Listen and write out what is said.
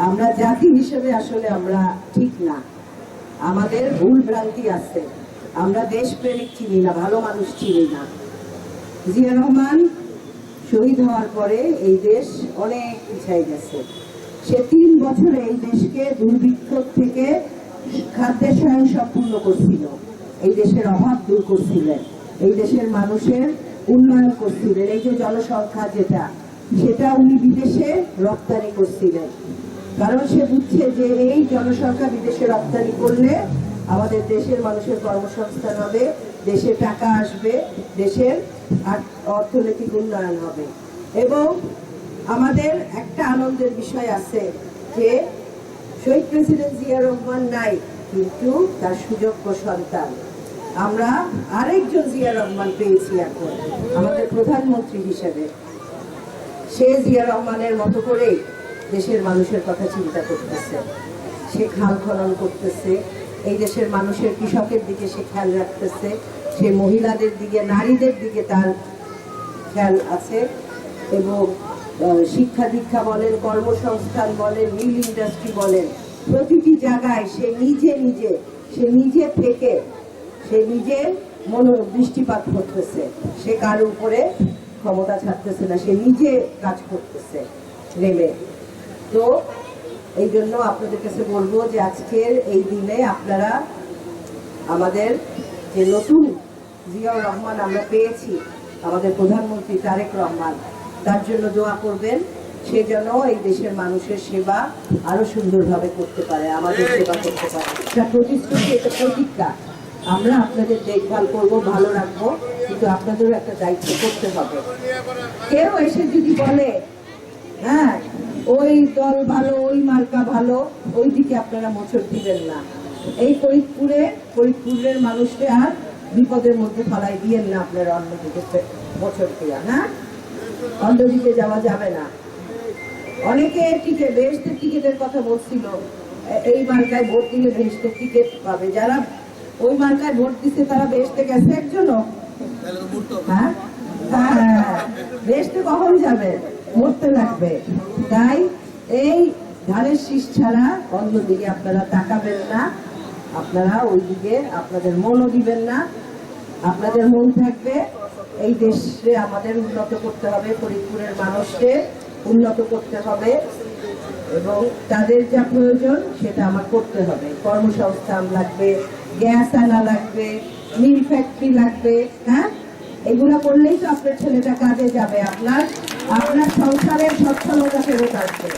আমরা জাতি হিসেবে আসলে আমরা ঠিক না, আমাদের ভুল ভ্রান্তি আছে, আমরা দেশপ্রেমিক চিনি না, ভালো মানুষ চিনি না। জিয়া রহমান শহীদ হওয়ার পরে এই দেশ অনেক পিছায় গেছে। সে 3 বছরে এই দেশকে দুর্ভিক্ষ থেকে খাদ্যের স্বয়ংসম্পূর্ণ করছিল, এই দেশের অভাব দূর করছিলেন, এই দেশের মানুষের উন্নয়ন করছিলেন। এই যে জনসংখ্যা যেটা, সেটা উনি বিদেশে রপ্তানি করছিলেন, কারণ সে বুঝছে যে এই জনসংখ্যা বিদেশে রপ্তানি করলে আমাদের দেশের মানুষের কর্মসংস্থান হবে, দেশে টাকা আসবে, দেশের অর্থনৈতিক উন্নয়ন হবে। এবং আমাদের একটা আনন্দের বিষয় আছে যে শহীদ প্রেসিডেন্ট জিয়া রহমান নাই, কিন্তু তার সুযোগ্য সন্তান আমরা আরেকজন জিয়া রহমান পেয়েছি এখন আমাদের প্রধানমন্ত্রী হিসেবে। সে জিয়া রহমানের মতো করে দেশের মানুষের কথা চিন্তা করতেছে, সে খাল খনন করতেছে, এই দেশের মানুষের কৃষকের দিকে সে খেয়াল রাখতেছে, সে মহিলাদের দিকে, নারীদের দিকে তার খেয়াল আছে। এবং শিক্ষা দীক্ষা বলেন, কর্মসংস্থান বলেন, মিল ইন্ডাস্ট্রি বলেন, প্রতিটি জায়গায় সে নিজে থেকে সে নিজে দৃষ্টিপাত করতেছে, সে কার উপরে ক্ষমতা ছাড়তেছে না, সে নিজে কাজ করতেছে নেমে। তো এই জন্য আপনাদের কাছে বলবো যে আজকের এই দিনে আপনারা আমাদের যে নতুন জিয়াউর রহমান আমরা পেয়েছি, আমাদের প্রধানমন্ত্রী তারেক রহমান, তার জন্য দোয়া করবেন, সে যেন এই দেশের মানুষের সেবা আরো সুন্দরভাবে করতে পারে, আমাদের সেবা করতে পারে। এটা প্রতিশ্রুতি, এটা প্রতিজ্ঞা। আমরা আপনাদের দেখভাল করব, ভালো রাখবো, কিন্তু আপনাদেরও একটা দায়িত্ব করতে হবে। কেউ এসে যদি বলে হ্যাঁ ওই দল ভালো, ওই মার্কা ভালো, ওই দিকে আপনারা মোচড় দিবেন না। এই ফরিদপুরের মানুষকে আর বিপদের মধ্যে ফেলাই দিয়েন না আপনারা অন্যদিকে মোচড় দিয়া। হ্যাঁ, অন্যদিকে যাওয়া যাবে না। অনেকে বেহেশতের টিকিটের কথা বলছিল, এই মার্কায় ভোট দিলে বেহেশতের টিকিট পাবে। যারা ওই মার্কায় ভোট দিচ্ছে তারা বেহেশতে গেছে একজনও? হ্যাঁ, বেহেশতে কখন যাবে? মরতে লাগবে। তাই এই ধানের শীষ ছাড়া অন্যদিকে আপনারা তাকাবেন না, আপনারা ওইদিকে আপনাদের মনও দিবেন না। আপনাদের মন থাকবে এই দেশে আমাদের উন্নত করতে হবে, ফরিদপুরের মানুষকে উন্নত করতে হবে, এবং তাদের যা প্রয়োজন সেটা আমার করতে হবে। কর্মসংস্থান লাগবে, গ্যাস আনা লাগবে, মিল ফ্যাক্টরি লাগবে। হ্যাঁ, এগুলো করলেই তো আপনার ছেলেটা কাজে যাবে, আপনার সংসারের সচ্ছলতা ফেরত আসবে।